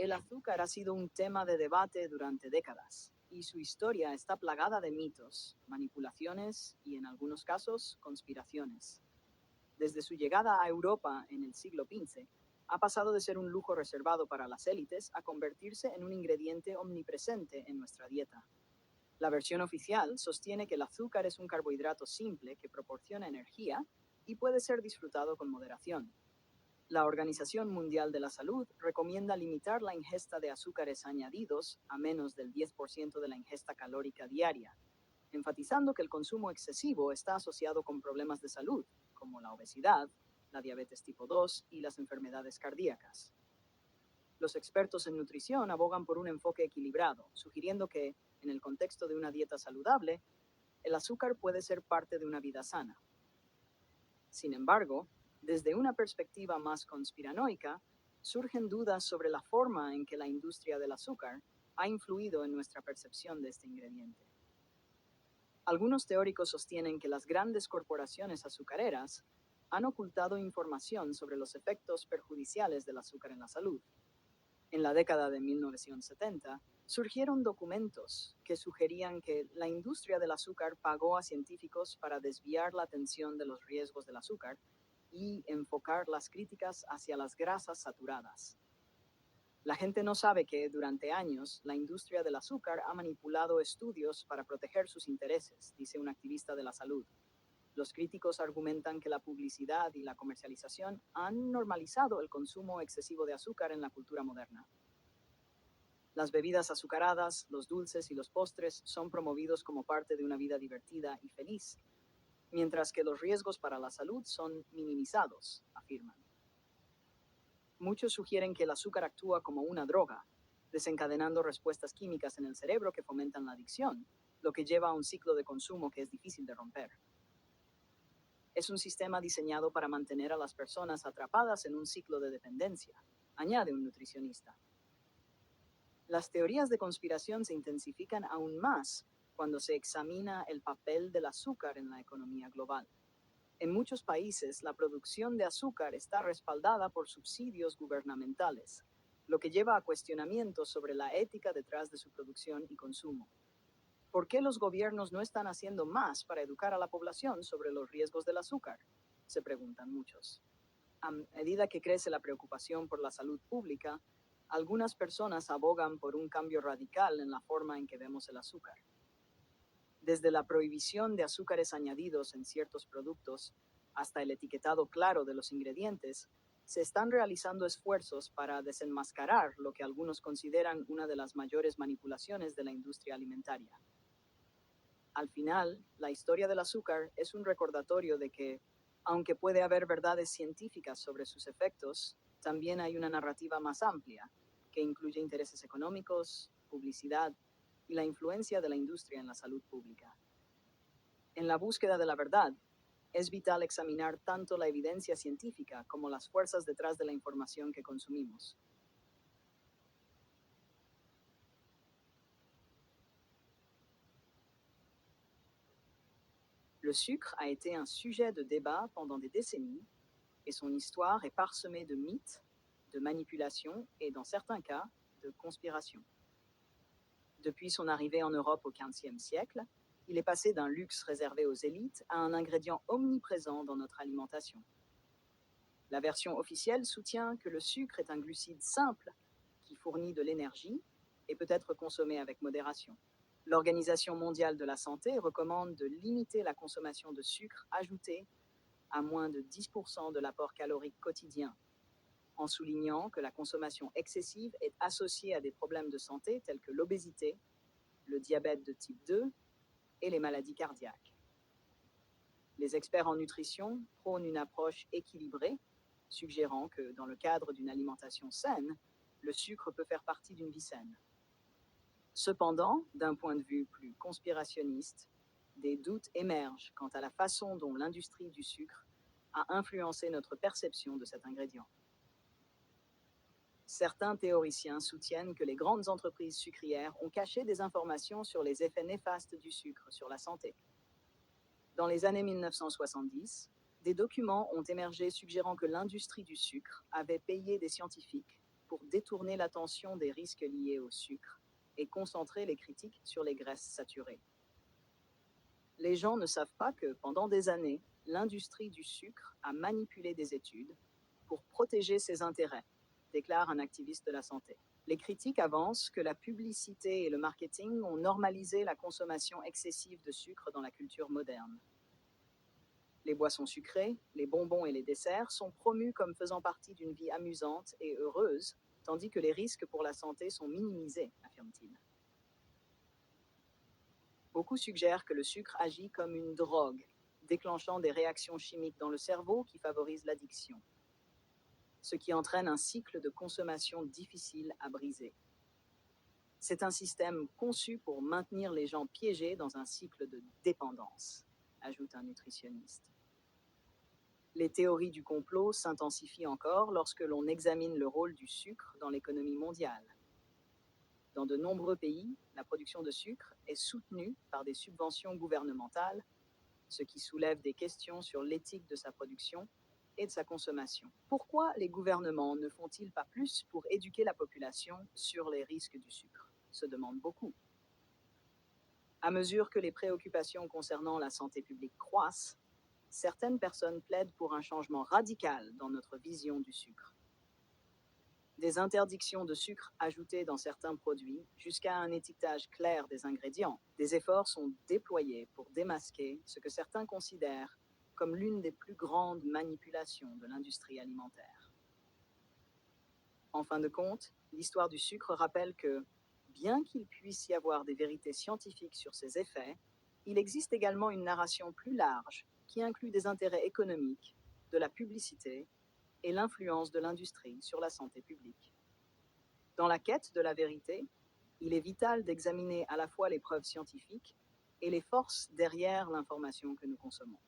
El azúcar ha sido un tema de debate durante décadas y su historia está plagada de mitos, manipulaciones y, en algunos casos, conspiraciones. Desde su llegada a Europa en el siglo XV, ha pasado de ser un lujo reservado para las élites a convertirse en un ingrediente omnipresente en nuestra dieta. La versión oficial sostiene que el azúcar es un carbohidrato simple que proporciona energía y puede ser disfrutado con moderación. La Organización Mundial de la Salud recomienda limitar la ingesta de azúcares añadidos a menos del 10% de la ingesta calórica diaria, enfatizando que el consumo excesivo está asociado con problemas de salud, como la obesidad, la diabetes tipo 2 y las enfermedades cardíacas. Los expertos en nutrición abogan por un enfoque equilibrado, sugiriendo que, en el contexto de una dieta saludable, el azúcar puede ser parte de una vida sana. Sin embargo, desde una perspectiva más conspiranoica, surgen dudas sobre la forma en que la industria del azúcar ha influido en nuestra percepción de este ingrediente. Algunos teóricos sostienen que las grandes corporaciones azucareras han ocultado información sobre los efectos perjudiciales del azúcar en la salud. En la década de 1970, surgieron documentos que sugerían que la industria del azúcar pagó a científicos para desviar la atención de los riesgos del azúcar y enfocar las críticas hacia las grasas saturadas. La gente no sabe que, durante años, la industria del azúcar ha manipulado estudios para proteger sus intereses, dice un activista de la salud. Los críticos argumentan que la publicidad y la comercialización han normalizado el consumo excesivo de azúcar en la cultura moderna. Las bebidas azucaradas, los dulces y los postres son promovidos como parte de una vida divertida y feliz, mientras que los riesgos para la salud son minimizados, afirman. Muchos sugieren que el azúcar actúa como una droga, desencadenando respuestas químicas en el cerebro que fomentan la adicción, lo que lleva a un ciclo de consumo que es difícil de romper. Es un sistema diseñado para mantener a las personas atrapadas en un ciclo de dependencia, añade un nutricionista. Las teorías de conspiración se intensifican aún más cuando se examina el papel del azúcar en la economía global. En muchos países, la producción de azúcar está respaldada por subsidios gubernamentales, lo que lleva a cuestionamientos sobre la ética detrás de su producción y consumo. ¿Por qué los gobiernos no están haciendo más para educar a la población sobre los riesgos del azúcar?, se preguntan muchos. A medida que crece la preocupación por la salud pública, algunas personas abogan por un cambio radical en la forma en que vemos el azúcar. Desde la prohibición de azúcares añadidos en ciertos productos hasta el etiquetado claro de los ingredientes, se están realizando esfuerzos para desenmascarar lo que algunos consideran una de las mayores manipulaciones de la industria alimentaria. Al final, la historia del azúcar es un recordatorio de que, aunque puede haber verdades científicas sobre sus efectos, también hay una narrativa más amplia, que incluye intereses económicos, publicidad y la influencia de la industria en la salud pública. En la búsqueda de la verdad, es vital examinar tanto la evidencia científica como las fuerzas detrás de la información que consumimos. Le sucre a été un sujet de débat pendant des décennies et son histoire est parsemée de mythes, de manipulations et, dans certains cas, de conspirations. Depuis son arrivée en Europe au XVe siècle, il est passé d'un luxe réservé aux élites à un ingrédient omniprésent dans notre alimentation. La version officielle soutient que le sucre est un glucide simple qui fournit de l'énergie et peut être consommé avec modération. L'Organisation mondiale de la santé recommande de limiter la consommation de sucre ajouté à moins de 10% de l'apport calorique quotidien, en soulignant que la consommation excessive est associée à des problèmes de santé tels que l'obésité, le diabète de type 2 et les maladies cardiaques. Les experts en nutrition prônent une approche équilibrée, suggérant que, dans le cadre d'une alimentation saine, le sucre peut faire partie d'une vie saine. Cependant, d'un point de vue plus conspirationniste, des doutes émergent quant à la façon dont l'industrie du sucre a influencé notre perception de cet ingrédient. Certains théoriciens soutiennent que les grandes entreprises sucrières ont caché des informations sur les effets néfastes du sucre sur la santé. Dans les années 1970, des documents ont émergé suggérant que l'industrie du sucre avait payé des scientifiques pour détourner l'attention des risques liés au sucre et concentrer les critiques sur les graisses saturées. Les gens ne savent pas que, pendant des années, l'industrie du sucre a manipulé des études pour protéger ses intérêts, déclare un activiste de la santé. Les critiques avancent que la publicité et le marketing ont normalisé la consommation excessive de sucre dans la culture moderne. Les boissons sucrées, les bonbons et les desserts sont promus comme faisant partie d'une vie amusante et heureuse, tandis que les risques pour la santé sont minimisés, affirme-t-il. Beaucoup suggèrent que le sucre agit comme une drogue, déclenchant des réactions chimiques dans le cerveau qui favorisent l'addiction, ce qui entraîne un cycle de consommation difficile à briser. C'est un système conçu pour maintenir les gens piégés dans un cycle de dépendance, ajoute un nutritionniste. Les théories du complot s'intensifient encore lorsque l'on examine le rôle du sucre dans l'économie mondiale. Dans de nombreux pays, la production de sucre est soutenue par des subventions gouvernementales, ce qui soulève des questions sur l'éthique de sa production et de sa consommation. Pourquoi les gouvernements ne font-ils pas plus pour éduquer la population sur les risques du sucre ? Se demande beaucoup. À mesure que les préoccupations concernant la santé publique croissent, certaines personnes plaident pour un changement radical dans notre vision du sucre. Des interdictions de sucre ajouté dans certains produits, jusqu'à un étiquetage clair des ingrédients. Des efforts sont déployés pour démasquer ce que certains considèrent comme l'une des plus grandes manipulations de l'industrie alimentaire. En fin de compte, l'histoire du sucre rappelle que, bien qu'il puisse y avoir des vérités scientifiques sur ses effets, il existe également une narration plus large qui inclut des intérêts économiques, de la publicité et l'influence de l'industrie sur la santé publique. Dans la quête de la vérité, il est vital d'examiner à la fois les preuves scientifiques et les forces derrière l'information que nous consommons.